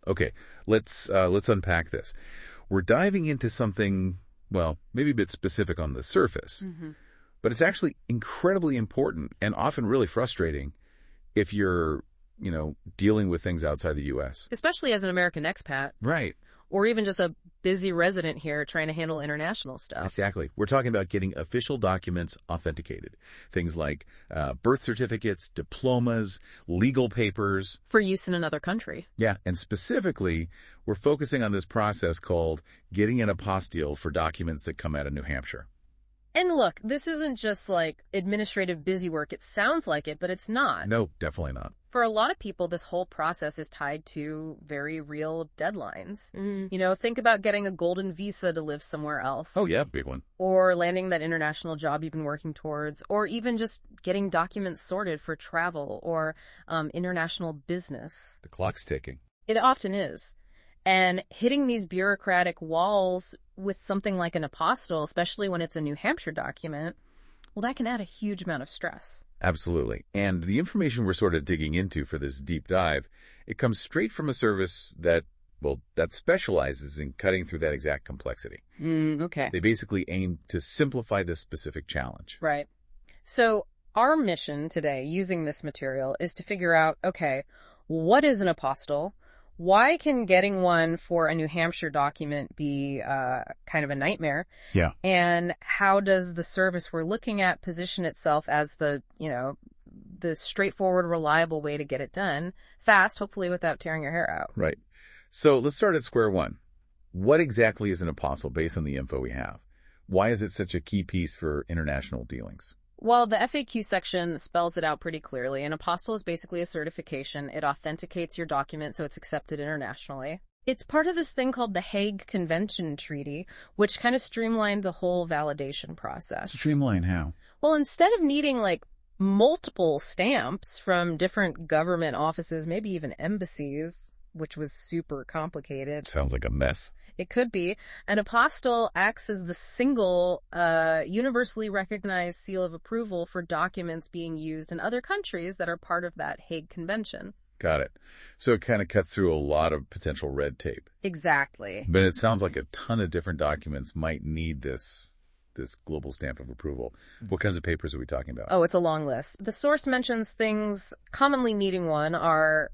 Okay, let's unpack this. We're diving into something, well, maybe a bit specific on the surface, but it's actually incredibly important and often really frustrating if you're, dealing with things outside the U.S. Especially as an American expat. Right. Or even just a busy resident here trying to handle international stuff. Exactly. We're talking about getting official documents authenticated. Things like birth certificates, diplomas, legal papers. For use in another country. Yeah, and specifically, we're focusing on this process called getting an apostille for documents that come out of New Hampshire. And look, this isn't just like administrative busy work. It sounds like it, but it's not. No, definitely not. For a lot of people, this whole process is tied to very real deadlines. Think about getting a golden visa to live somewhere else. Oh, yeah, big one. Or landing that international job you've been working towards. Or even just getting documents sorted for travel or international business. The clock's ticking. It often is. And hitting these bureaucratic walls with something like an apostille, especially when it's a New Hampshire document, well, that can add a huge amount of stress. Absolutely. And the information we're sort of digging into for this deep dive, it comes straight from a service that specializes in cutting through that exact complexity. Okay. They basically aim to simplify this specific challenge. Right. So our mission today, using this material, is to figure out, okay, what is an apostille? Why can getting one for a New Hampshire document be kind of a nightmare? Yeah. And how does the service we're looking at position itself as the straightforward, reliable way to get it done fast, hopefully without tearing your hair out? Right. So let's start at square one. What exactly is an apostille based on the info we have? Why is it such a key piece for international dealings? Well, the FAQ section spells it out pretty clearly. An apostille is basically a certification. It authenticates your document so it's accepted internationally. It's part of this thing called the Hague Convention Treaty, which kind of streamlined the whole validation process. Streamline how? Well, instead of needing multiple stamps from different government offices, maybe even embassies, which was super complicated. Sounds like a mess. It could be. An apostille acts as the single, universally recognized seal of approval for documents being used in other countries that are part of that Hague Convention. Got it. So it kind of cuts through a lot of potential red tape. Exactly. But it sounds like a ton of different documents might need this global stamp of approval. What kinds of papers are we talking about? Oh, it's a long list. The source mentions things commonly needing one are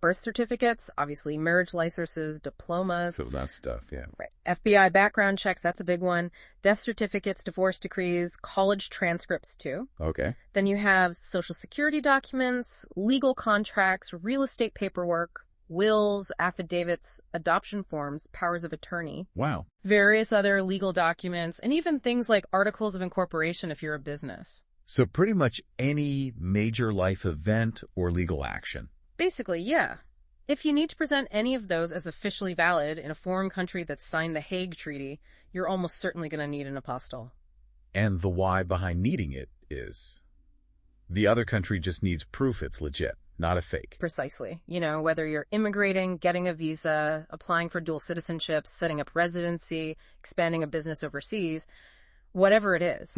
birth certificates, obviously marriage licenses, diplomas. So that stuff, yeah. Right. FBI background checks, that's a big one. Death certificates, divorce decrees, college transcripts too. Okay. Then you have social security documents, legal contracts, real estate paperwork, wills, affidavits, adoption forms, powers of attorney. Wow. Various other legal documents, and even things like articles of incorporation if you're a business. So pretty much any major life event or legal action. Basically, yeah. If you need to present any of those as officially valid in a foreign country that's signed the Hague Treaty, you're almost certainly going to need an apostille. And the why behind needing it is the other country just needs proof it's legit, not a fake. Precisely. Whether you're immigrating, getting a visa, applying for dual citizenship, setting up residency, expanding a business overseas, whatever it is,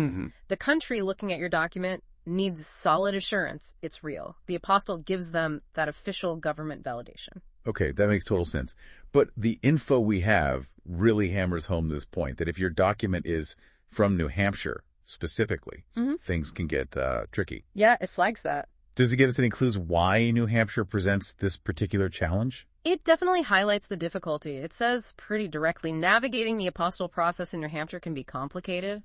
the country looking at your document needs solid assurance it's real. The apostille gives them that official government validation. Okay, that makes total sense. But the info we have really hammers home this point that if your document is from New Hampshire specifically, things can get tricky. Yeah, it flags that. Does it give us any clues why New Hampshire presents this particular challenge? It definitely highlights the difficulty. It says pretty directly, navigating the apostille process in New Hampshire can be complicated.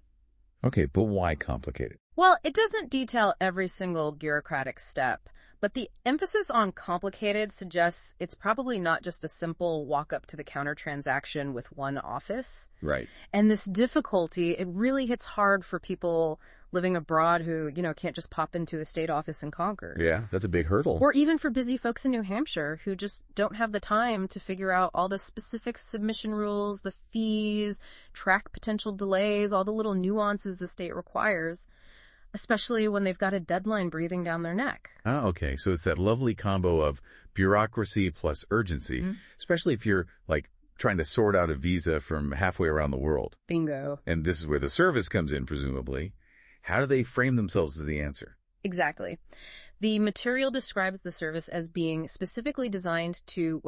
Okay, but why complicated? Well, it doesn't detail every single bureaucratic step, but the emphasis on complicated suggests it's probably not just a simple walk up to the counter transaction with one office. Right. And this difficulty, it really hits hard for people living abroad who, can't just pop into a state office in Concord. Yeah, that's a big hurdle. Or even for busy folks in New Hampshire who just don't have the time to figure out all the specific submission rules, the fees, track potential delays, all the little nuances the state requires, especially when they've got a deadline breathing down their neck. Ah, okay. So it's that lovely combo of bureaucracy plus urgency, especially if you're trying to sort out a visa from halfway around the world. Bingo. And this is where the service comes in, presumably. How do they frame themselves as the answer? Exactly. The material describes the service as being specifically designed to,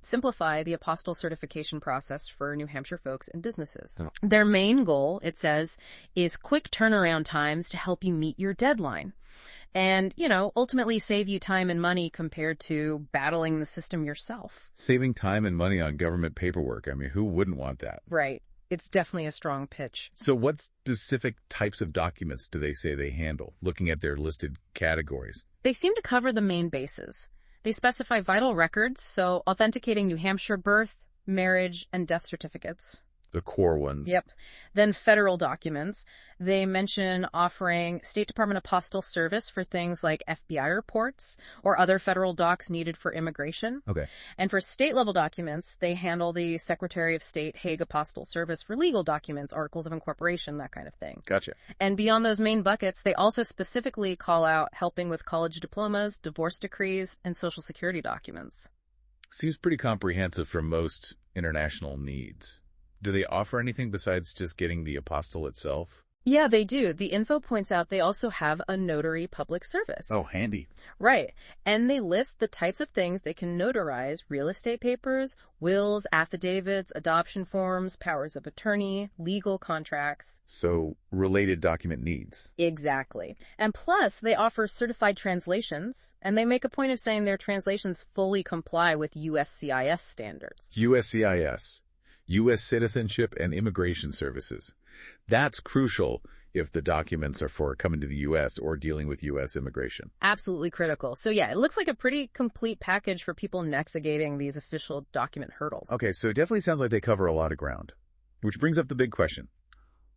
simplify the apostille certification process for New Hampshire folks and businesses. Oh. Their main goal, it says, is quick turnaround times to help you meet your deadline. And, ultimately save you time and money compared to battling the system yourself. Saving time and money on government paperwork. I mean, who wouldn't want that? Right. It's definitely a strong pitch. So what specific types of documents do they say they handle, looking at their listed categories? They seem to cover the main bases. They specify vital records, so authenticating New Hampshire birth, marriage, and death certificates. The core ones. Yep. Then federal documents. They mention offering State Department apostille service for things like FBI reports or other federal docs needed for immigration. Okay. And for state-level documents, they handle the Secretary of State Hague apostille service for legal documents, articles of incorporation, that kind of thing. Gotcha. And beyond those main buckets, they also specifically call out helping with college diplomas, divorce decrees, and Social Security documents. Seems pretty comprehensive for most international needs. Do they offer anything besides just getting the apostille itself? Yeah, they do. The info points out they also have a notary public service. Oh, handy. Right. And they list the types of things they can notarize: real estate papers, wills, affidavits, adoption forms, powers of attorney, legal contracts. So, related document needs. Exactly. And plus, they offer certified translations, and they make a point of saying their translations fully comply with USCIS standards. USCIS. U.S. Citizenship and Immigration Services. That's crucial if the documents are for coming to the U.S. or dealing with U.S. immigration. Absolutely critical. So yeah, it looks like a pretty complete package for people navigating these official document hurdles. Okay, so it definitely sounds like they cover a lot of ground. Which brings up the big question.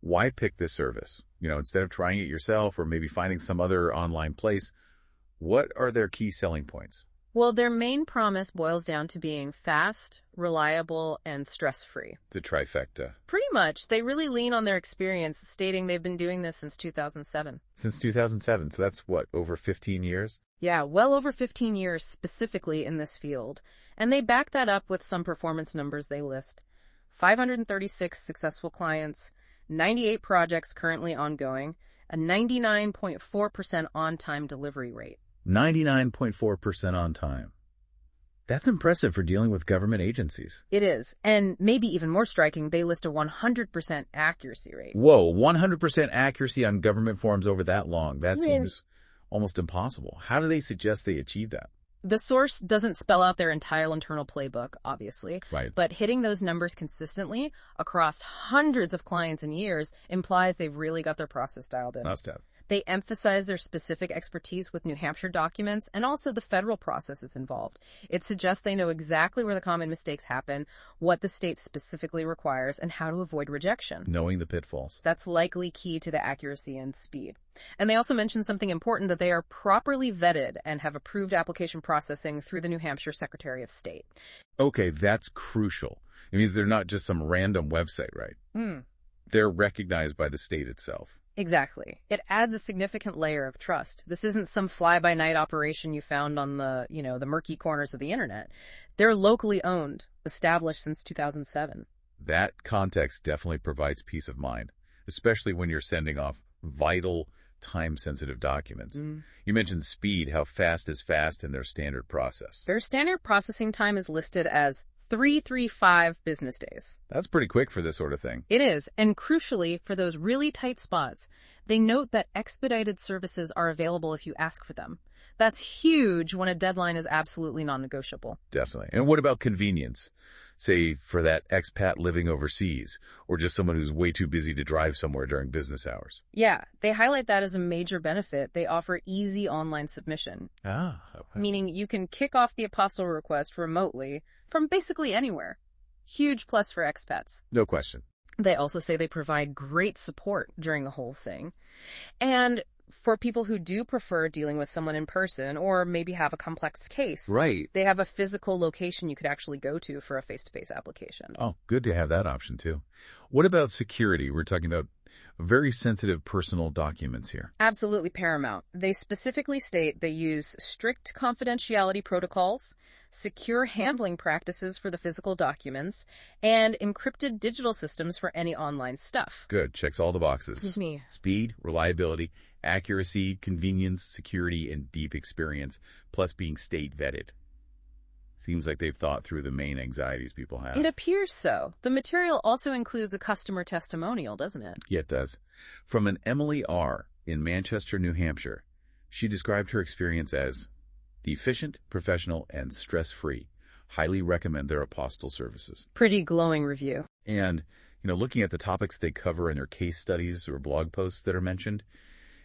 Why pick this service? Instead of trying it yourself or maybe finding some other online place, what are their key selling points? Well, their main promise boils down to being fast, reliable, and stress-free. The trifecta. Pretty much. They really lean on their experience, stating they've been doing this since 2007. Since 2007, so that's what, over 15 years? Yeah, well over 15 years specifically in this field. And they back that up with some performance numbers they list. 536 successful clients, 98 projects currently ongoing, a 99.4% on-time delivery rate. 99.4% on time. That's impressive for dealing with government agencies. It is. And maybe even more striking, they list a 100% accuracy rate. Whoa, 100% accuracy on government forms over that long. That seems almost impossible. How do they suggest they achieve that? The source doesn't spell out their entire internal playbook, obviously. Right. But hitting those numbers consistently across hundreds of clients and years implies they've really got their process dialed in. Must have. They emphasize their specific expertise with New Hampshire documents and also the federal processes involved. It suggests they know exactly where the common mistakes happen, what the state specifically requires, and how to avoid rejection. Knowing the pitfalls. That's likely key to the accuracy and speed. And they also mention something important, that they are properly vetted and have approved application processing through the New Hampshire Secretary of State. Okay, that's crucial. It means they're not just some random website, right? They're recognized by the state itself. Exactly. It adds a significant layer of trust. This isn't some fly-by-night operation you found on the murky corners of the internet. They're locally owned, established since 2007. That context definitely provides peace of mind, especially when you're sending off vital, time-sensitive documents. You mentioned speed. How fast is fast in their standard process? Their standard processing time is listed as 335 business days. That's pretty quick for this sort of thing. It is, and crucially, for those really tight spots, they note that expedited services are available if you ask for them. That's huge when a deadline is absolutely non-negotiable. Definitely. And what about convenience? Say, for that expat living overseas, or just someone who's way too busy to drive somewhere during business hours. Yeah, they highlight that as a major benefit. They offer easy online submission. Okay. Meaning you can kick off the apostille request remotely from basically anywhere. Huge plus for expats. No question. They also say they provide great support during the whole thing. And for people who do prefer dealing with someone in person or maybe have a complex case, Right. they have a physical location you could actually go to for a face-to-face application. Oh, good to have that option too. What about security? We're talking about very sensitive personal documents here. Absolutely paramount. They specifically state they use strict confidentiality protocols, secure handling practices for the physical documents, and encrypted digital systems for any online stuff. Good. Checks all the boxes. Excuse me. Speed, reliability, accuracy, convenience, security, and deep experience, plus being state vetted. Seems like they've thought through the main anxieties people have. It appears so. The material also includes a customer testimonial, doesn't it? Yeah, it does. From an Emily R. in Manchester, New Hampshire. She described her experience as efficient, professional, and stress-free. Highly recommend their Apostille services. Pretty glowing review. And, looking at the topics they cover in their case studies or blog posts that are mentioned,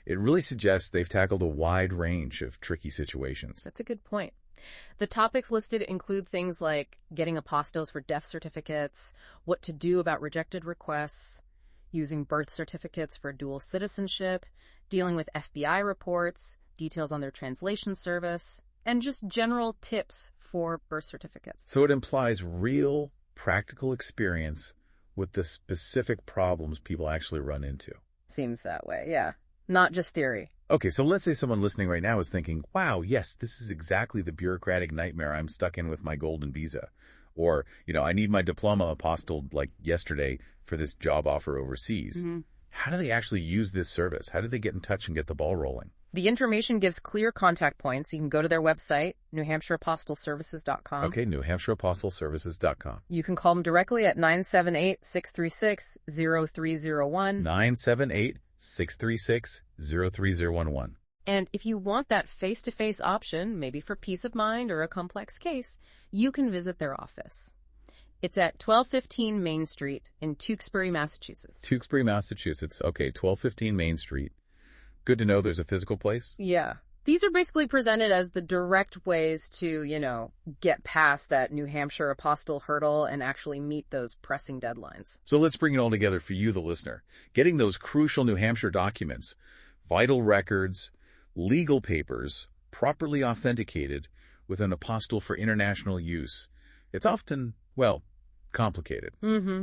it really suggests they've tackled a wide range of tricky situations. That's a good point. The topics listed include things like getting apostilles for death certificates, what to do about rejected requests, using birth certificates for dual citizenship, dealing with FBI reports, details on their translation service, and just general tips for birth certificates. So it implies real, practical experience with the specific problems people actually run into. Seems that way, yeah. Not just theory. Okay, so let's say someone listening right now is thinking, wow, yes, this is exactly the bureaucratic nightmare I'm stuck in with my golden visa. Or, I need my diploma apostilled like yesterday for this job offer overseas. Mm-hmm. How do they actually use this service? How do they get in touch and get the ball rolling? The information gives clear contact points. You can go to their website, NewHampshireApostilleServices.com. Okay, NewHampshireApostilleServices.com. You can call them directly at 978-636-0301. 978-636-0301. And if you want that face-to-face option, maybe for peace of mind or a complex case, you can visit their office. It's at 1215 Main Street in Tewksbury, Massachusetts. Tewksbury, Massachusetts. Okay, 1215 Main Street. Good to know there's a physical place. Yeah. These are basically presented as the direct ways to, get past that New Hampshire Apostille hurdle and actually meet those pressing deadlines. So let's bring it all together for you, the listener. Getting those crucial New Hampshire documents, vital records, legal papers, properly authenticated with an apostille for international use. It's often, complicated.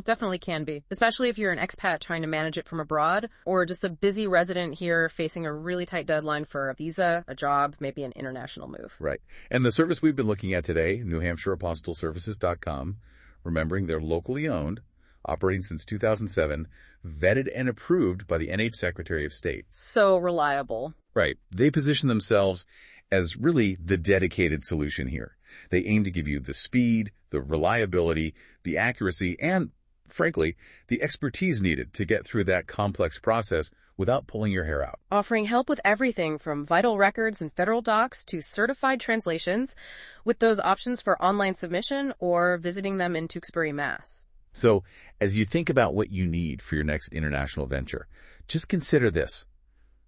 Definitely can be. Especially if you're an expat trying to manage it from abroad, or just a busy resident here facing a really tight deadline for a visa, a job, maybe an international move. Right. And the service we've been looking at today, NewHampshireApostilleServices.com, remembering they're locally owned, operating since 2007, vetted and approved by the NH Secretary of State. So reliable. Right. They position themselves as really the dedicated solution here. They aim to give you the speed, the reliability, the accuracy, and, frankly, the expertise needed to get through that complex process without pulling your hair out. Offering help with everything from vital records and federal docs to certified translations, with those options for online submission or visiting them in Tewksbury, Mass. So, as you think about what you need for your next international venture, just consider this.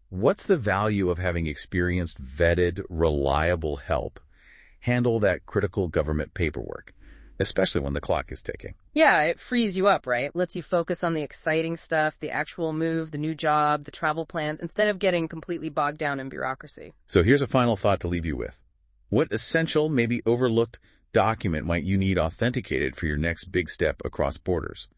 What's the value of having experienced, vetted, reliable help handle that critical government paperwork, especially when the clock is ticking? Yeah, it frees you up, right? Lets you focus on the exciting stuff, the actual move, the new job, the travel plans, instead of getting completely bogged down in bureaucracy. So here's a final thought to leave you with. What essential, maybe overlooked document might you need authenticated for your next big step across borders?